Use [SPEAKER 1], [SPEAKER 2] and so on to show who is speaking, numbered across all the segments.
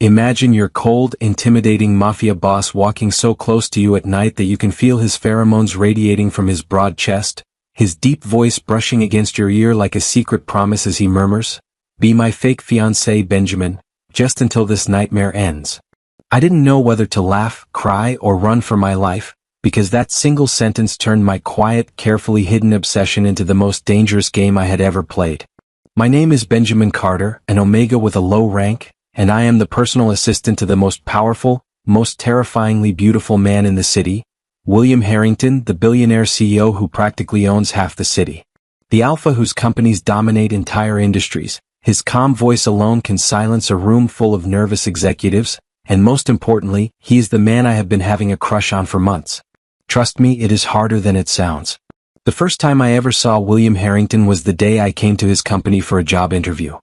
[SPEAKER 1] Imagine your cold, intimidating mafia boss walking so close to you at night that you can feel his pheromones radiating from his broad chest, his deep voice brushing against your ear like a secret promise as he murmurs, "Be my fake fiancé, Benjamin, just until this nightmare ends." I didn't know whether to laugh, cry, or run for my life, because that single sentence turned my quiet, carefully hidden obsession into the most dangerous game I had ever played. My name is Benjamin Carter, an Omega with a low rank, and I am the personal assistant to the most powerful, most terrifyingly beautiful man in the city, William Harrington, the billionaire CEO who practically owns half the city. The alpha whose companies dominate entire industries. His calm voice alone can silence a room full of nervous executives, and most importantly, he is the man I have been having a crush on for months. Trust me, it is harder than it sounds. The first time I ever saw William Harrington was the day I came to his company for a job interview.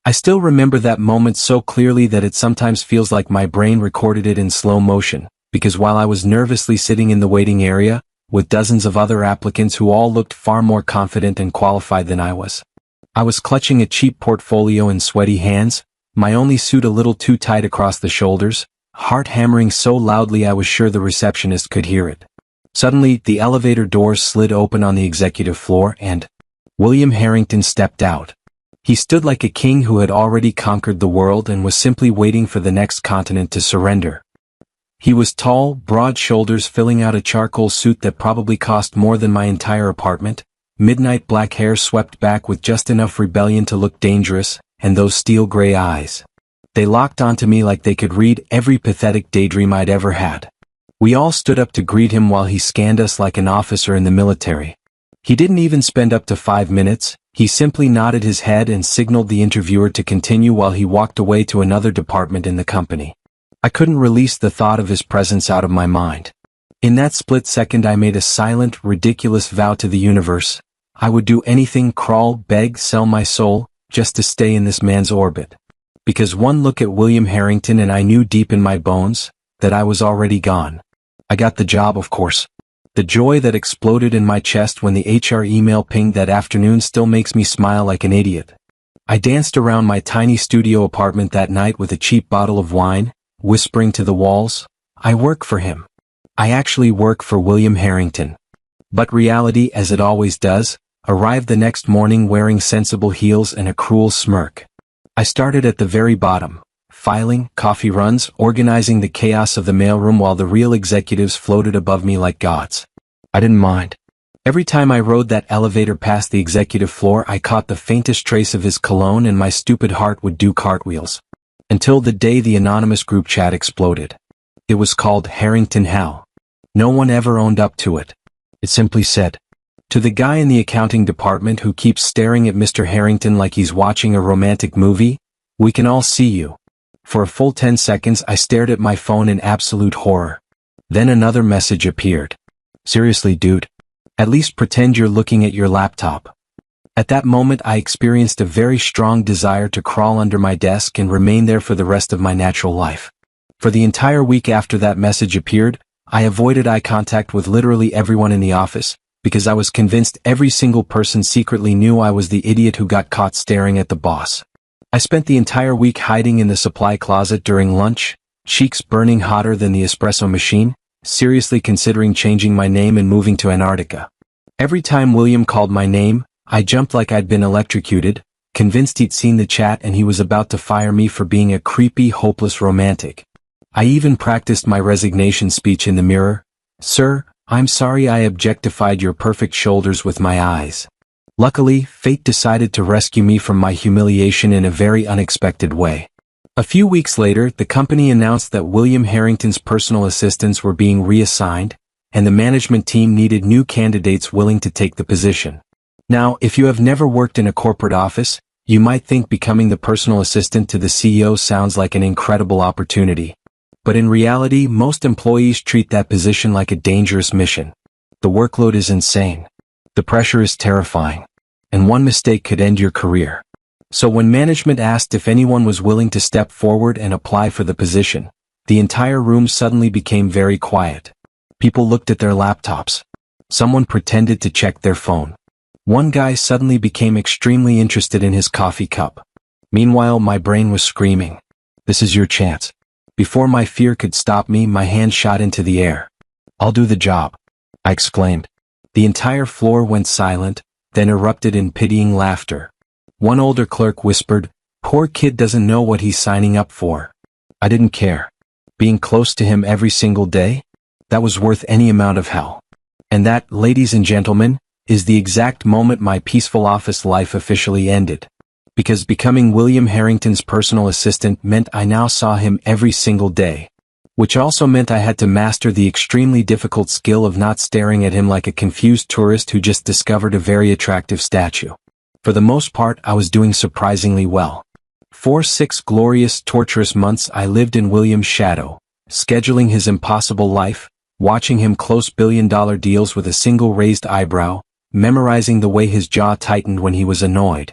[SPEAKER 1] I still remember that moment so clearly that it sometimes feels like my brain recorded it in slow motion, because while I was nervously sitting in the waiting area, with dozens of other applicants who all looked far more confident and qualified than I was clutching a cheap portfolio in sweaty hands, my only suit a little too tight across the shoulders, heart hammering so loudly I was sure the receptionist could hear it. Suddenly, the elevator doors slid open on the executive floor and William Harrington stepped out. He stood like a king who had already conquered the world and was simply waiting for the next continent to surrender. He was tall, broad shoulders filling out a charcoal suit that probably cost more than my entire apartment, midnight black hair swept back with just enough rebellion to look dangerous, and those steel gray eyes. They locked onto me like they could read every pathetic daydream I'd ever had. We all stood up to greet him while he scanned us like an officer in the military. He didn't even spend up to 5 minutes, he simply nodded his head and signaled the interviewer to continue while he walked away to another department in the company. I couldn't release the thought of his presence out of my mind. In that split second I made a silent, ridiculous vow to the universe. I would do anything, crawl, beg, sell my soul, just to stay in this man's orbit. Because one look at William Harrington and I knew deep in my bones that I was already gone. I got the job, of course. The joy that exploded in my chest when the HR email pinged that afternoon still makes me smile like an idiot. I danced around my tiny studio apartment that night with a cheap bottle of wine, whispering to the walls, "I work for him. I actually work for William Harrington." But reality, as it always does, arrived the next morning wearing sensible heels and a cruel smirk. I started at the very bottom, filing, coffee runs, organizing the chaos of the mailroom while the real executives floated above me like gods. I didn't mind. Every time I rode that elevator past the executive floor I caught the faintest trace of his cologne and my stupid heart would do cartwheels. Until the day the anonymous group chat exploded. It was called Harrington Hell. No one ever owned up to it. It simply said, "To the guy in the accounting department who keeps staring at Mr. Harrington like he's watching a romantic movie, we can all see you." For a full 10 seconds I stared at my phone in absolute horror. Then another message appeared. "Seriously, dude. At least pretend you're looking at your laptop." At that moment I experienced a very strong desire to crawl under my desk and remain there for the rest of my natural life. For the entire week after that message appeared, I avoided eye contact with literally everyone in the office, because I was convinced every single person secretly knew I was the idiot who got caught staring at the boss. I spent the entire week hiding in the supply closet during lunch, cheeks burning hotter than the espresso machine, seriously considering changing my name and moving to Antarctica. Every time William called my name, I jumped like I'd been electrocuted, convinced he'd seen the chat and he was about to fire me for being a creepy, hopeless romantic. I even practiced my resignation speech in the mirror. "Sir, I'm sorry I objectified your perfect shoulders with my eyes." Luckily, fate decided to rescue me from my humiliation in a very unexpected way. A few weeks later, the company announced that William Harrington's personal assistants were being reassigned, and the management team needed new candidates willing to take the position. Now, if you have never worked in a corporate office, you might think becoming the personal assistant to the CEO sounds like an incredible opportunity. But in reality, most employees treat that position like a dangerous mission. The workload is insane. The pressure is terrifying. And one mistake could end your career. So when management asked if anyone was willing to step forward and apply for the position, the entire room suddenly became very quiet. People looked at their laptops. Someone pretended to check their phone. One guy suddenly became extremely interested in his coffee cup. Meanwhile, my brain was screaming, This is your chance. Before my fear could stop me, my hand shot into the air. I'll do the job, I exclaimed. The entire floor went silent, then erupted in pitying laughter. One older clerk whispered, "Poor kid doesn't know what he's signing up for." I didn't care. Being close to him every single day? That was worth any amount of hell. And that, ladies and gentlemen, is the exact moment my peaceful office life officially ended. Because becoming William Harrington's personal assistant meant I now saw him every single day. Which also meant I had to master the extremely difficult skill of not staring at him like a confused tourist who just discovered a very attractive statue. For the most part, I was doing surprisingly well. For 6 glorious, torturous months I lived in William's shadow, scheduling his impossible life, watching him close billion-dollar deals with a single raised eyebrow, memorizing the way his jaw tightened when he was annoyed.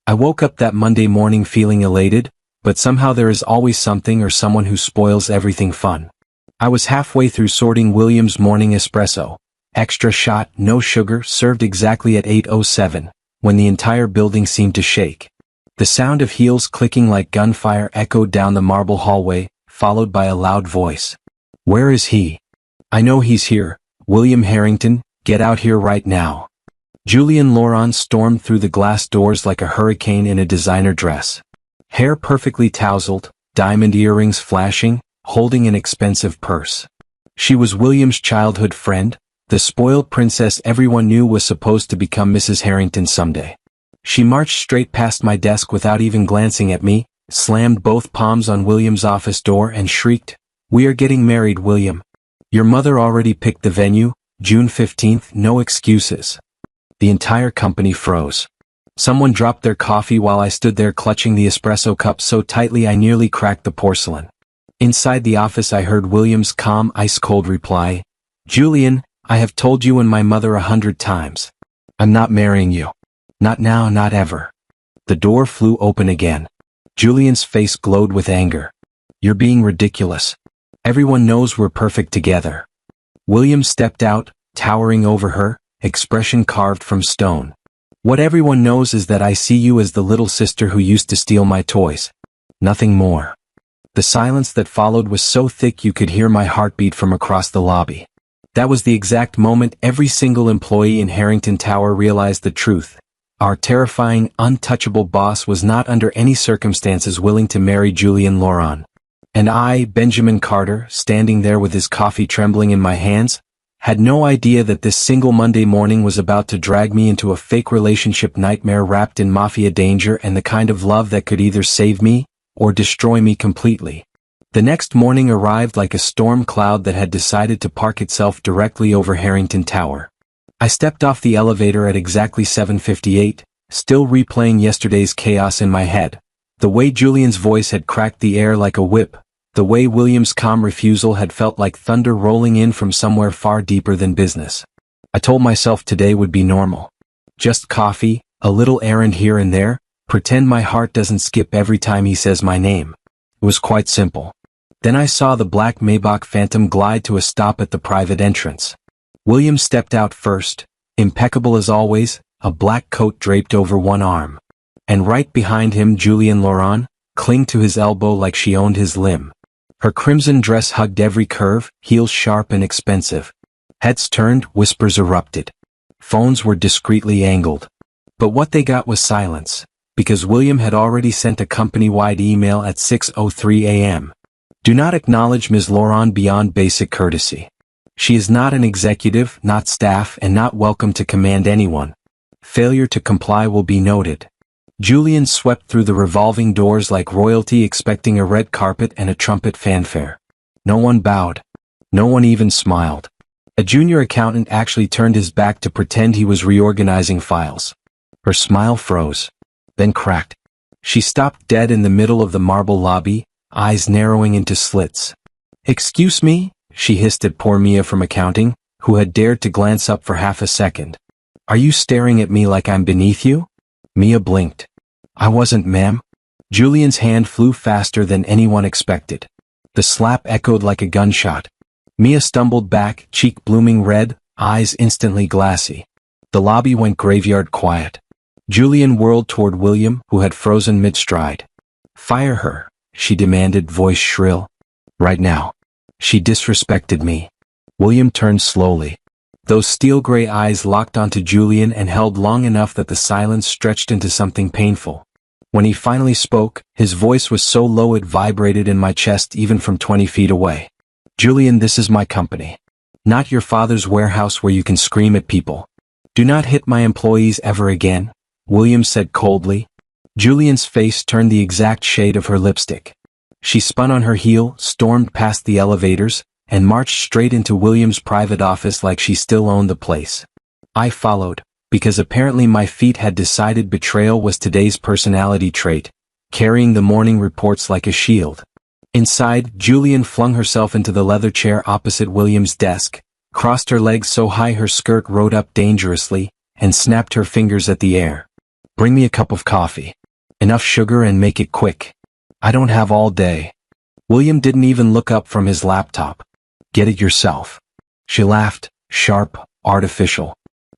[SPEAKER 1] I woke up that Monday morning feeling elated, but somehow there is always something or someone who spoils everything fun. I was halfway through sorting William's morning espresso, extra shot, no sugar, served exactly at 8:07, when the entire building seemed to shake. The sound of heels clicking like gunfire echoed down the marble hallway, followed by a loud voice. "Where is he? I know he's here. William Harrington, get out here right now." Julian Laurent stormed through the glass doors like a hurricane in a designer dress. Hair perfectly tousled, diamond earrings flashing, holding an expensive purse. She was William's childhood friend, the spoiled princess everyone knew was supposed to become Mrs. Harrington someday. She marched straight past my desk without even glancing at me, slammed both palms on William's office door and shrieked, "We are getting married, William. Your mother already picked the venue, June 15th, no excuses." The entire company froze. Someone dropped their coffee while I stood there clutching the espresso cup so tightly I nearly cracked the porcelain. Inside the office I heard William's calm, ice-cold reply, "Julian, I have told you and my mother 100 times. I'm not marrying you. Not now, not ever." The door flew open again. Julian's face glowed with anger. "You're being ridiculous. Everyone knows we're perfect together." William stepped out, towering over her, expression carved from stone. "What everyone knows is that I see you as the little sister who used to steal my toys. Nothing more." The silence that followed was so thick you could hear my heartbeat from across the lobby. That was the exact moment every single employee in Harrington Tower realized the truth. Our terrifying, untouchable boss was not under any circumstances willing to marry Julian Laurent. And I, Benjamin Carter, standing there with his coffee trembling in my hands, had no idea that this single Monday morning was about to drag me into a fake relationship nightmare wrapped in mafia danger and the kind of love that could either save me or destroy me completely. The next morning arrived like a storm cloud that had decided to park itself directly over Harrington Tower. I stepped off the elevator at exactly 7:58, still replaying yesterday's chaos in my head. The way Julian's voice had cracked the air like a whip, the way William's calm refusal had felt like thunder rolling in from somewhere far deeper than business. I told myself today would be normal. Just coffee, a little errand here and there, pretend my heart doesn't skip every time he says my name. It was quite simple. Then I saw the black Maybach Phantom glide to a stop at the private entrance. William stepped out first, impeccable as always, a black coat draped over one arm. And right behind him Julian Laurent, clinging to his elbow like she owned his limb. Her crimson dress hugged every curve, heels sharp and expensive. Heads turned, whispers erupted. Phones were discreetly angled. But what they got was silence, because William had already sent a company-wide email at 6:03 a.m. "Do not acknowledge Ms. Laurent beyond basic courtesy. She is not an executive, not staff, and not welcome to command anyone. Failure to comply will be noted." Julian swept through the revolving doors like royalty expecting a red carpet and a trumpet fanfare. No one bowed. No one even smiled. A junior accountant actually turned his back to pretend he was reorganizing files. Her smile froze, then cracked. She stopped dead in the middle of the marble lobby, eyes narrowing into slits. "Excuse me?" she hissed at poor Mia from accounting, who had dared to glance up for half a second. "Are you staring at me like I'm beneath you?" Mia blinked. "I wasn't, ma'am." Julian's hand flew faster than anyone expected. The slap echoed like a gunshot. Mia stumbled back, cheek blooming red, eyes instantly glassy. The lobby went graveyard quiet. Julian whirled toward William, who had frozen mid-stride. "Fire her. she demanded, voice shrill. Right now. She disrespected me. William turned slowly. Those steel-gray eyes locked onto Julian and held long enough that the silence stretched into something painful. When he finally spoke, his voice was so low it vibrated in my chest even from 20 feet away. Julian, this is my company. Not your father's warehouse where you can scream at people. Do not hit my employees ever again, William said coldly. Julian's face turned the exact shade of her lipstick. She spun on her heel, stormed past the elevators, and marched straight into William's private office like she still owned the place. I followed, because apparently my feet had decided betrayal was today's personality trait, carrying the morning reports like a shield. Inside, Julian flung herself into the leather chair opposite William's desk, crossed her legs so high her skirt rode up dangerously, and snapped her fingers at the air. Bring me a cup of coffee. Enough sugar and make it quick. I don't have all day. William didn't even look up from his laptop. Get it yourself. She laughed, sharp, artificial.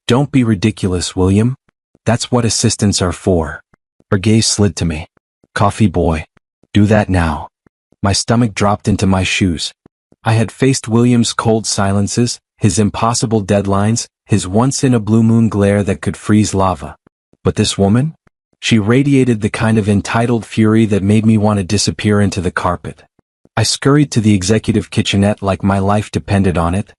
[SPEAKER 1] Don't be ridiculous, William. That's what assistants are for. Her gaze slid to me. Coffee boy. Do that now. My stomach dropped into my shoes. I had faced William's cold silences, his impossible deadlines, his once-in-a-blue-moon glare that could freeze lava. But this woman? She radiated the kind of entitled fury that made me want to disappear into the carpet. I scurried to the executive kitchenette like my life depended on it.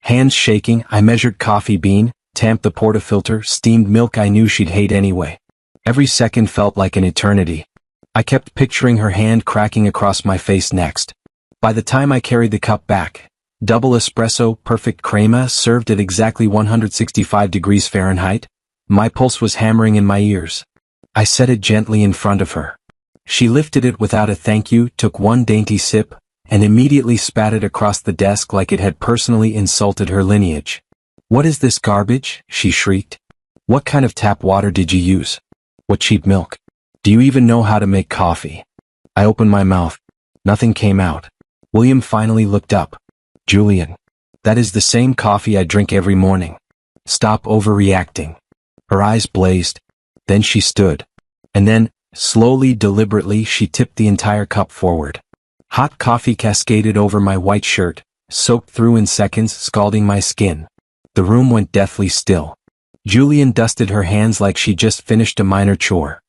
[SPEAKER 1] Hands shaking, I measured coffee bean, tamped the portafilter, steamed milk I knew she'd hate anyway. Every second felt like an eternity. I kept picturing her hand cracking across my face next. By the time I carried the cup back, double espresso, perfect crema, served at exactly 165 degrees Fahrenheit, my pulse was hammering in my ears. I set it gently in front of her. She lifted it without a thank you, took one dainty sip, and immediately spat it across the desk like it had personally insulted her lineage. What is this garbage? She shrieked. What kind of tap water did you use? What cheap milk? Do you even know how to make coffee? I opened my mouth. Nothing came out. William finally looked up. Julian. That is the same coffee I drink every morning. Stop overreacting. Her eyes blazed. Then she stood. And then, slowly, deliberately, she tipped the entire cup forward. Hot coffee cascaded over my white shirt, soaked through in seconds, scalding my skin. The room went deathly still. Julian dusted her hands like she just finished a minor chore.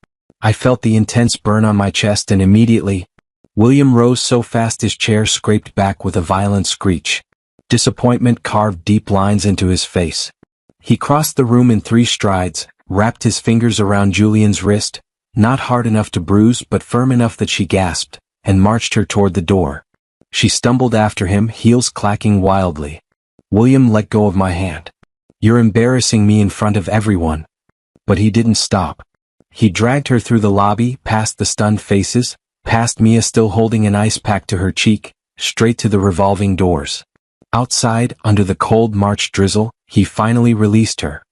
[SPEAKER 1] I felt the intense burn on my chest and immediately, William rose so fast his chair scraped back with a violent screech. Disappointment carved deep lines into his face. He crossed the room in 3 strides, wrapped his fingers around Julian's wrist, not hard enough to bruise but firm enough that she gasped, and marched her toward the door. She stumbled after him, heels clacking wildly. William let go of my hand. You're embarrassing me in front of everyone. But he didn't stop. He dragged her through the lobby, past the stunned faces, past Mia still holding an ice pack to her cheek, straight to the revolving doors. Outside, under the cold March drizzle, he finally released her.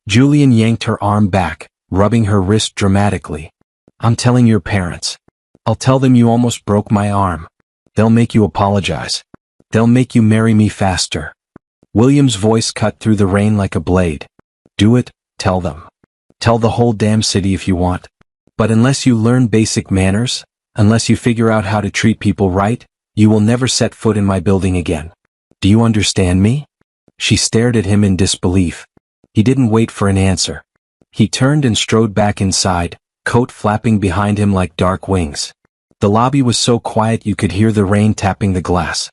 [SPEAKER 1] Julian yanked her arm back, rubbing her wrist dramatically. I'm telling your parents. I'll tell them you almost broke my arm. They'll make you apologize. They'll make you marry me faster. William's voice cut through the rain like a blade. Do it, tell them. Tell the whole damn city if you want. But unless you learn basic manners, unless you figure out how to treat people right, you will never set foot in my building again. Do you understand me? She stared at him in disbelief. He didn't wait for an answer. He turned and strode back inside, coat flapping behind him like dark wings. The lobby was so quiet you could hear the rain tapping the glass.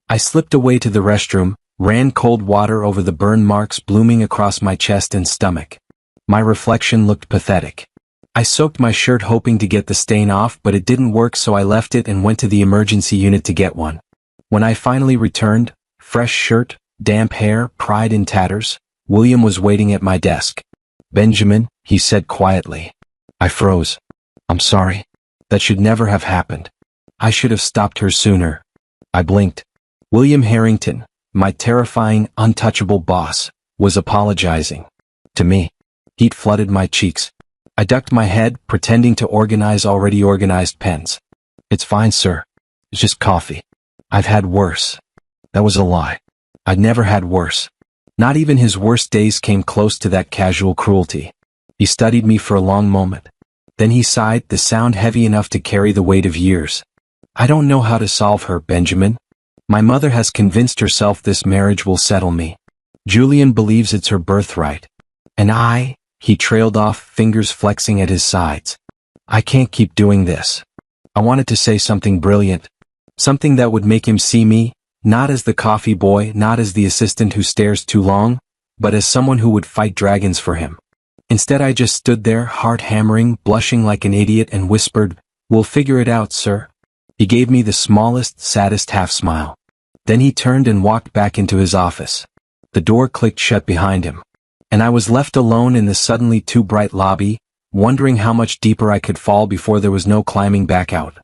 [SPEAKER 1] I slipped away to the restroom, ran cold water over the burn marks blooming across my chest and stomach. My reflection looked pathetic. I soaked my shirt hoping to get the stain off, but it didn't work, so I left it and went to the emergency unit to get one. When I finally returned, fresh shirt, damp hair, pride in tatters, William was waiting at my desk. Benjamin, he said quietly. I froze. I'm sorry. That should never have happened. I should have stopped her sooner. I blinked. William Harrington, my terrifying, untouchable boss, was apologizing. To me. Heat flooded my cheeks. I ducked my head, pretending to organize already organized pens. It's fine, sir. It's just coffee. I've had worse. That was a lie. I'd never had worse. Not even his worst days came close to that casual cruelty. He studied me for a long moment. Then he sighed, the sound heavy enough to carry the weight of years. I don't know how to solve her, Benjamin. My mother has convinced herself this marriage will settle me. Julian believes it's her birthright. And he trailed off, fingers flexing at his sides. I can't keep doing this. I wanted to say something brilliant. Something that would make him see me, not as the coffee boy, not as the assistant who stares too long, but as someone who would fight dragons for him. Instead I just stood there, heart hammering, blushing like an idiot, and whispered, "We'll figure it out, sir." He gave me the smallest, saddest half-smile. Then he turned and walked back into his office. The door clicked shut behind him. And I was left alone in the suddenly too bright lobby, wondering how much deeper I could fall before there was no climbing back out.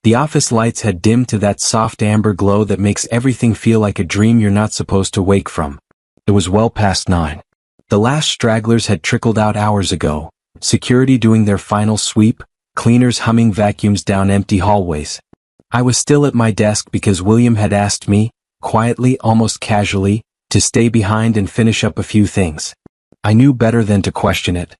[SPEAKER 1] The office lights had dimmed to that soft amber glow that makes everything feel like a dream you're not supposed to wake from. It was well past 9. The last stragglers had trickled out hours ago, security doing their final sweep, cleaners humming vacuums down empty hallways. I was still at my desk because William had asked me, quietly, almost casually, to stay behind and finish up a few things. I knew better than to question it.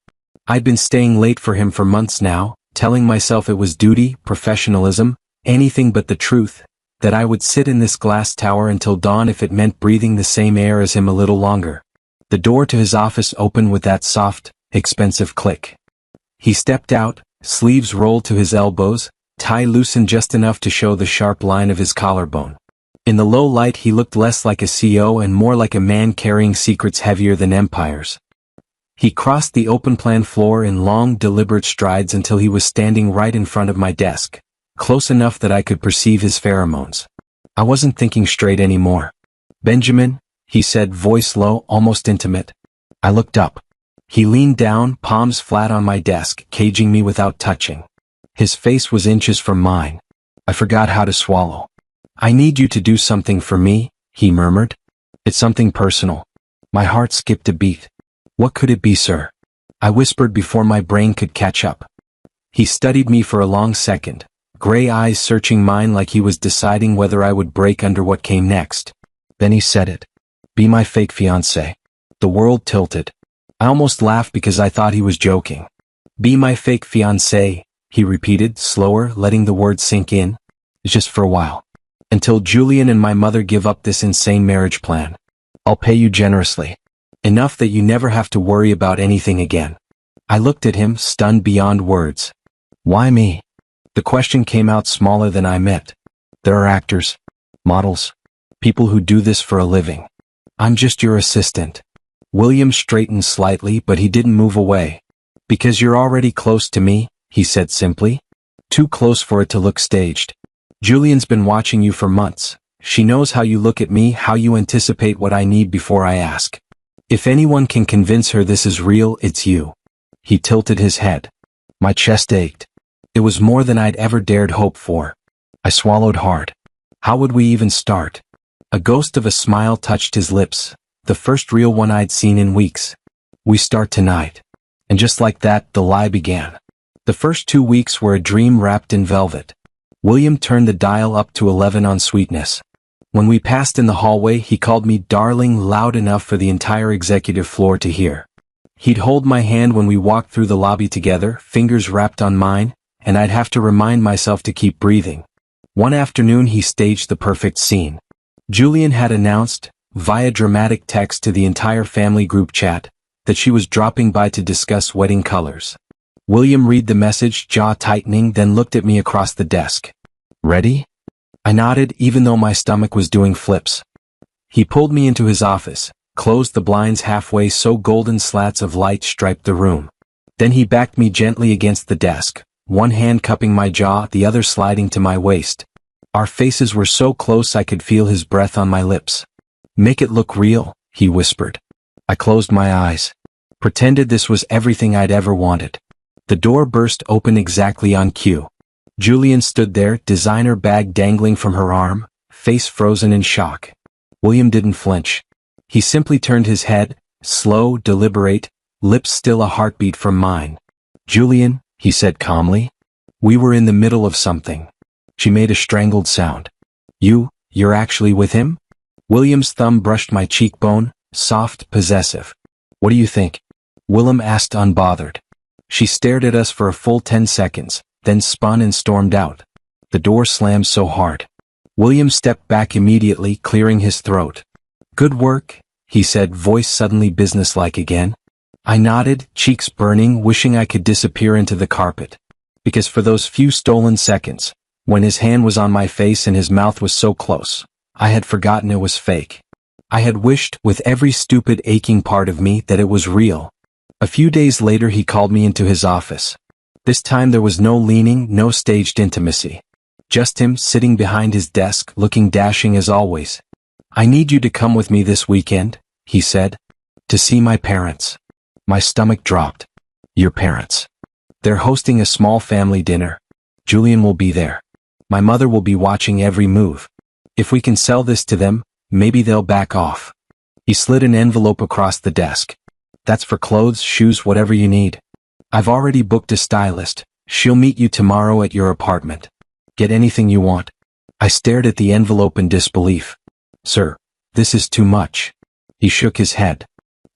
[SPEAKER 1] I'd been staying late for him for months now, telling myself it was duty, professionalism, anything but the truth, that I would sit in this glass tower until dawn if it meant breathing the same air as him a little longer. The door to his office opened with that soft, expensive click. He stepped out, sleeves rolled to his elbows, tie loosened just enough to show the sharp line of his collarbone. In the low light he looked less like a CEO and more like a man carrying secrets heavier than empires. He crossed the open-plan floor in long, deliberate strides until he was standing right in front of my desk, close enough that I could perceive his pheromones. I wasn't thinking straight anymore. "Benjamin," he said, voice low, almost intimate. I looked up. He leaned down, palms flat on my desk, caging me without touching. His face was inches from mine. I forgot how to swallow. "I need you to do something for me," he murmured. "It's something personal." My heart skipped a beat. "What could it be, sir?" I whispered before my brain could catch up. He studied me for a long second, gray eyes searching mine like he was deciding whether I would break under what came next. Then he said it. "Be my fake fiancé." The world tilted. I almost laughed because I thought he was joking. "Be my fake fiancé," he repeated, slower, letting the words sink in. "It's just for a while. Until Julian and my mother give up this insane marriage plan. I'll pay you generously. Enough that you never have to worry about anything again." I looked at him, stunned beyond words. "Why me?" The question came out smaller than I meant. "There are actors, models, people who do this for a living. I'm just your assistant." William straightened slightly, but he didn't move away. "Because you're already close to me," he said simply. "Too close for it to look staged. Julian's been watching you for months. She knows how you look at me, how you anticipate what I need before I ask. If anyone can convince her this is real, it's you." He tilted his head. My chest ached. It was more than I'd ever dared hope for. I swallowed hard. How would we even start? A ghost of a smile touched his lips, the first real one I'd seen in weeks. "We start tonight." And just like that, the lie began. The first 2 weeks were a dream wrapped in velvet. William turned the dial up to 11 on sweetness. When we passed in the hallway, he called me darling loud enough for the entire executive floor to hear. He'd hold my hand when we walked through the lobby together, fingers wrapped on mine, and I'd have to remind myself to keep breathing. One afternoon he staged the perfect scene. Julian had announced, via dramatic text to the entire family group chat, that she was dropping by to discuss wedding colors. William read the message, jaw tightening, then looked at me across the desk. "Ready?" I nodded, even though my stomach was doing flips. He pulled me into his office, closed the blinds halfway so golden slats of light striped the room. Then he backed me gently against the desk, one hand cupping my jaw, the other sliding to my waist. Our faces were so close I could feel his breath on my lips. "Make it look real," he whispered. I closed my eyes. Pretended this was everything I'd ever wanted. The door burst open exactly on cue. Julian stood there, designer bag dangling from her arm, face frozen in shock. William didn't flinch. He simply turned his head, slow, deliberate, lips still a heartbeat from mine. "Julian," he said calmly. "We were in the middle of something." She made a strangled sound. You're actually with him?" William's thumb brushed my cheekbone, soft, possessive. "What do you think?" Willem asked unbothered. She stared at us for a full 10 seconds, then spun and stormed out. The door slammed so hard. William stepped back immediately, clearing his throat. "Good work," he said, voice suddenly businesslike again. I nodded, cheeks burning, wishing I could disappear into the carpet. Because for those few stolen seconds, when his hand was on my face and his mouth was so close, I had forgotten it was fake. I had wished, with every stupid aching part of me, that it was real. A few days later he called me into his office. This time there was no leaning, no staged intimacy. Just him, sitting behind his desk, looking dashing as always. "I need you to come with me this weekend," he said. "To see my parents." My stomach dropped. "Your parents?" "They're hosting a small family dinner. Julian will be there. My mother will be watching every move. If we can sell this to them, maybe they'll back off." He slid an envelope across the desk. "That's for clothes, shoes, whatever you need. I've already booked a stylist. She'll meet you tomorrow at your apartment. Get anything you want." I stared at the envelope in disbelief. "Sir, this is too much." He shook his head.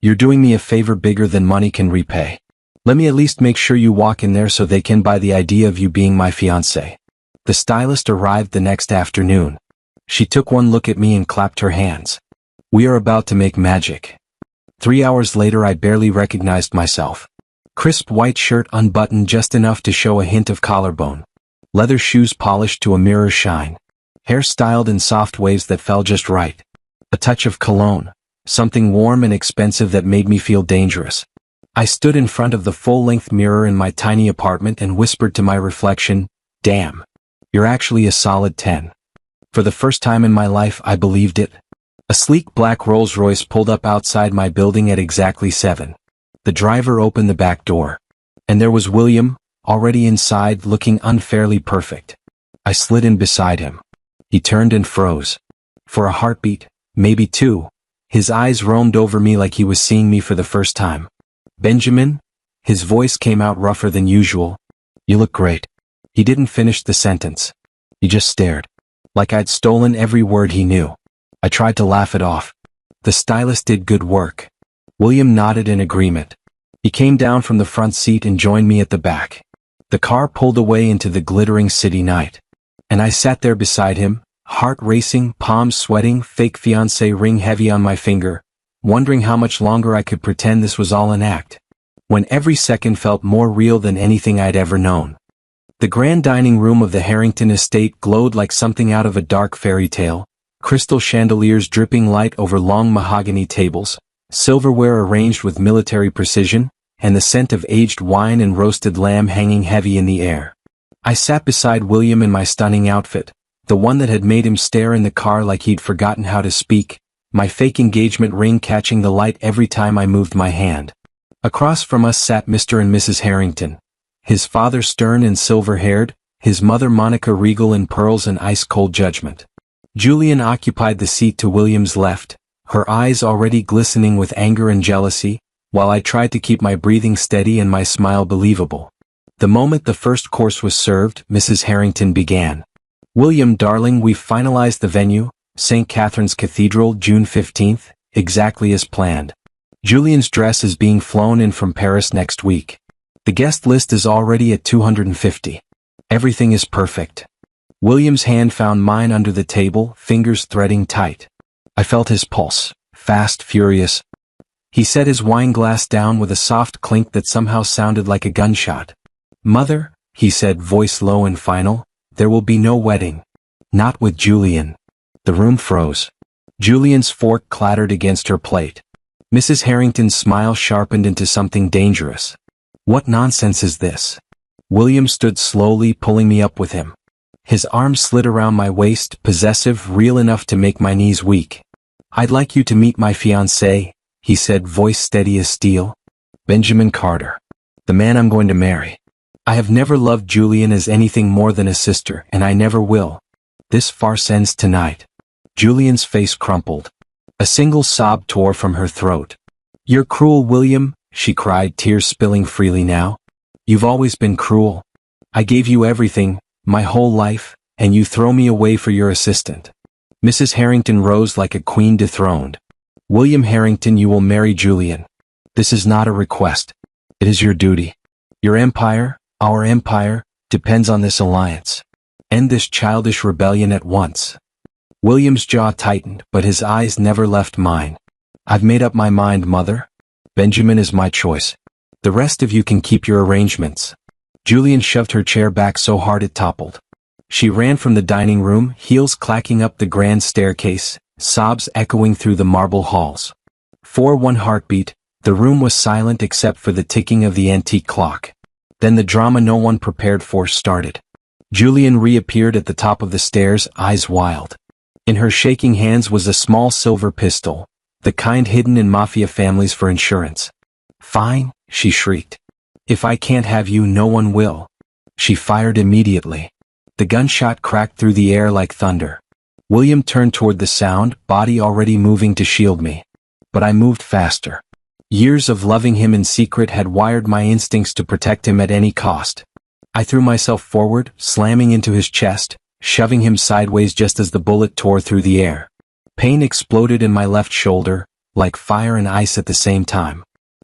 [SPEAKER 1] "You're doing me a favor bigger than money can repay. Let me at least make sure you walk in there so they can buy the idea of you being my fiancé." The stylist arrived the next afternoon. She took one look at me and clapped her hands. "We are about to make magic." 3 hours later I barely recognized myself. Crisp white shirt unbuttoned just enough to show a hint of collarbone. Leather shoes polished to a mirror shine. Hair styled in soft waves that fell just right. A touch of cologne. Something warm and expensive that made me feel dangerous. I stood in front of the full-length mirror in my tiny apartment and whispered to my reflection, "Damn. You're actually a solid 10. For the first time in my life I believed it. A sleek black Rolls-Royce pulled up outside my building at exactly 7. The driver opened the back door. And there was William, already inside, looking unfairly perfect. I slid in beside him. He turned and froze. For a heartbeat, maybe two, his eyes roamed over me like he was seeing me for the first time. "Benjamin?" His voice came out rougher than usual. "You look great." He didn't finish the sentence. He just stared. Like I'd stolen every word he knew. I tried to laugh it off. The stylist did good work. William nodded in agreement. He came down from the front seat and joined me at the back. The car pulled away into the glittering city night. And I sat there beside him, heart racing, palms sweating, fake fiancé ring heavy on my finger, wondering how much longer I could pretend this was all an act, when every second felt more real than anything I'd ever known. The grand dining room of the Harrington estate glowed like something out of a dark fairy tale, crystal chandeliers dripping light over long mahogany tables, silverware arranged with military precision, and the scent of aged wine and roasted lamb hanging heavy in the air. I sat beside William in my stunning outfit, the one that had made him stare in the car like he'd forgotten how to speak, my fake engagement ring catching the light every time I moved my hand. Across from us sat Mr. and Mrs. Harrington, his father stern and silver-haired, his mother Monica regal in pearls and ice-cold judgment. Julian occupied the seat to William's left, her eyes already glistening with anger and jealousy, while I tried to keep my breathing steady and my smile believable. The moment the first course was served, Mrs. Harrington began. "William, darling, we've finalized the venue, St. Catherine's Cathedral, June 15th, exactly as planned. Julian's dress is being flown in from Paris next week. The guest list is already at 250. Everything is perfect." William's hand found mine under the table, fingers threading tight. I felt his pulse, fast, furious. He set his wine glass down with a soft clink that somehow sounded like a gunshot. "Mother," he said, voice low and final, "there will be no wedding. Not with Julian." The room froze. Julian's fork clattered against her plate. Mrs. Harrington's smile sharpened into something dangerous. "What nonsense is this?" William stood slowly, pulling me up with him. His arms slid around my waist, possessive, real enough to make my knees weak. "I'd like you to meet my fiancé," he said, voice steady as steel. "Benjamin Carter. The man I'm going to marry. I have never loved Julian as anything more than a sister, and I never will. This farce ends tonight." Julian's face crumpled. A single sob tore from her throat. "You're cruel, William," she cried, tears spilling freely now. "You've always been cruel. I gave you everything, my whole life, and you throw me away for your assistant." Mrs. Harrington rose like a queen dethroned. "William Harrington, you will marry Julian. This is not a request. It is your duty. Your empire, our empire, depends on this alliance." End this childish rebellion at once. William's jaw tightened, but his eyes never left mine. I've made up my mind, Mother. Benjamin is my choice. The rest of you can keep your arrangements. Julian shoved her chair back so hard it toppled. She ran from the dining room, heels clacking up the grand staircase, sobs echoing through the marble halls. For one heartbeat, the room was silent except for the ticking of the antique clock. Then the drama no one prepared for started. Julian reappeared at the top of the stairs, eyes wild. In her shaking hands was a small silver pistol, the kind hidden in mafia families for insurance. Fine, she shrieked. If I can't have you, no one will. She fired immediately. The gunshot cracked through the air like thunder. William turned toward the sound, body already moving to shield me. But I moved faster. Years of loving him in secret had wired my instincts to protect him at any cost. I threw myself forward, slamming into his chest, shoving him sideways just as the bullet tore through the air. Pain exploded in my left shoulder, like fire and ice at the same time.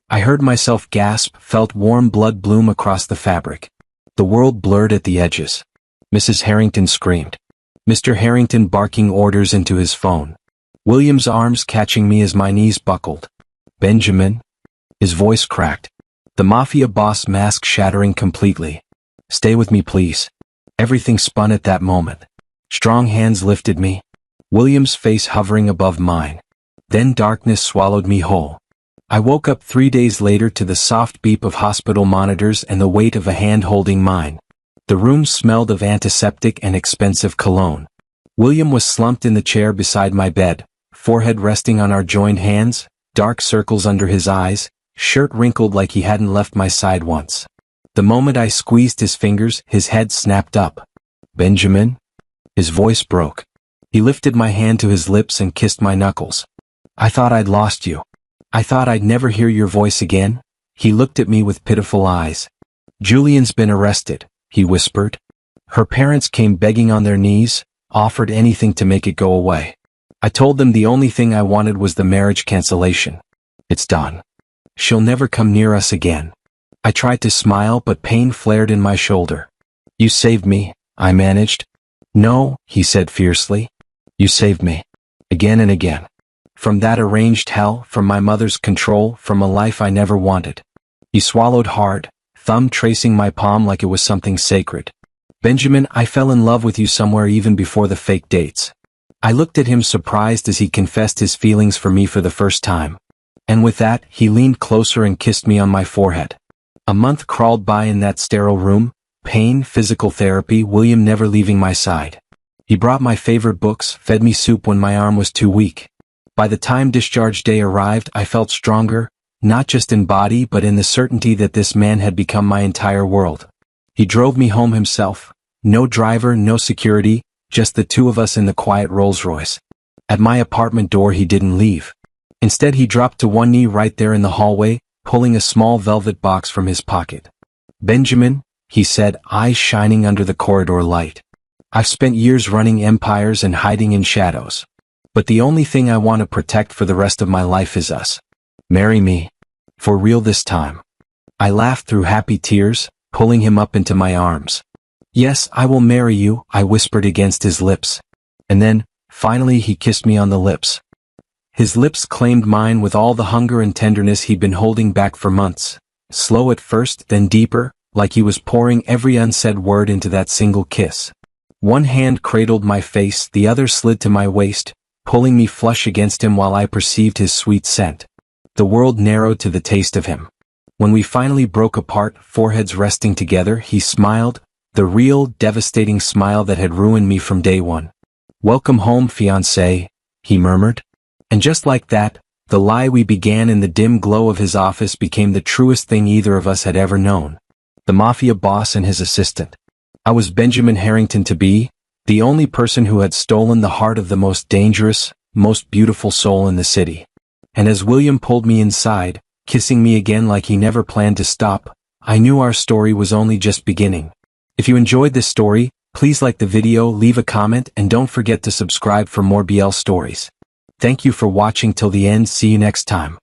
[SPEAKER 1] I heard myself gasp, felt warm blood bloom across the fabric. The world blurred at the edges. Mrs. Harrington screamed. Mr. Harrington barking orders into his phone. William's arms catching me as my knees buckled. Benjamin? His voice cracked. The mafia boss mask shattering completely. Stay with me, please. Everything spun at that moment. Strong hands lifted me. William's face hovering above mine. Then darkness swallowed me whole. I woke up 3 days later to the soft beep of hospital monitors and the weight of a hand holding mine. The room smelled of antiseptic and expensive cologne. William was slumped in the chair beside my bed, forehead resting on our joined hands, dark circles under his eyes, shirt wrinkled like he hadn't left my side once. The moment I squeezed his fingers, his head snapped up. Benjamin? His voice broke. He lifted my hand to his lips and kissed my knuckles. I thought I'd lost you. I thought I'd never hear your voice again. He looked at me with pitiful eyes. Julian's been arrested, he whispered. Her parents came begging on their knees, offered anything to make it go away. I told them the only thing I wanted was the marriage cancellation. It's done. She'll never come near us again. I tried to smile, but pain flared in my shoulder. You saved me, I managed. No, he said fiercely. You saved me. Again and again. From that arranged hell, from my mother's control, from a life I never wanted. He swallowed hard, thumb tracing my palm like it was something sacred. Benjamin, I fell in love with you somewhere even before the fake dates. I looked at him surprised as he confessed his feelings for me for the first time. And with that, he leaned closer and kissed me on my forehead. A month crawled by in that sterile room, pain, physical therapy, William never leaving my side. He brought my favorite books, fed me soup when my arm was too weak. By the time discharge day arrived, I felt stronger, not just in body but in the certainty that this man had become my entire world. He drove me home himself. No driver, no security, just the two of us in the quiet Rolls-Royce. At my apartment door he didn't leave. Instead he dropped to one knee right there in the hallway, pulling a small velvet box from his pocket. Benjamin, he said, eyes shining under the corridor light. I've spent years running empires and hiding in shadows. But the only thing I want to protect for the rest of my life is us. Marry me. For real this time. I laughed through happy tears, pulling him up into my arms. Yes, I will marry you, I whispered against his lips. And then, finally he kissed me on the lips. His lips claimed mine with all the hunger and tenderness he'd been holding back for months. Slow at first, then deeper, like he was pouring every unsaid word into that single kiss. One hand cradled my face, the other slid to my waist, pulling me flush against him while I perceived his sweet scent. The world narrowed to the taste of him. When we finally broke apart, foreheads resting together, he smiled, the real, devastating smile that had ruined me from day one. Welcome home, fiancée, he murmured. And just like that, the lie we began in the dim glow of his office became the truest thing either of us had ever known. The mafia boss and his assistant. I was Benjamin Harrington to be, the only person who had stolen the heart of the most dangerous, most beautiful soul in the city. And as William pulled me inside, kissing me again like he never planned to stop, I knew our story was only just beginning. If you enjoyed this story, please like the video, leave a comment, and don't forget to subscribe for more BL stories. Thank you for watching till the end. See you next time.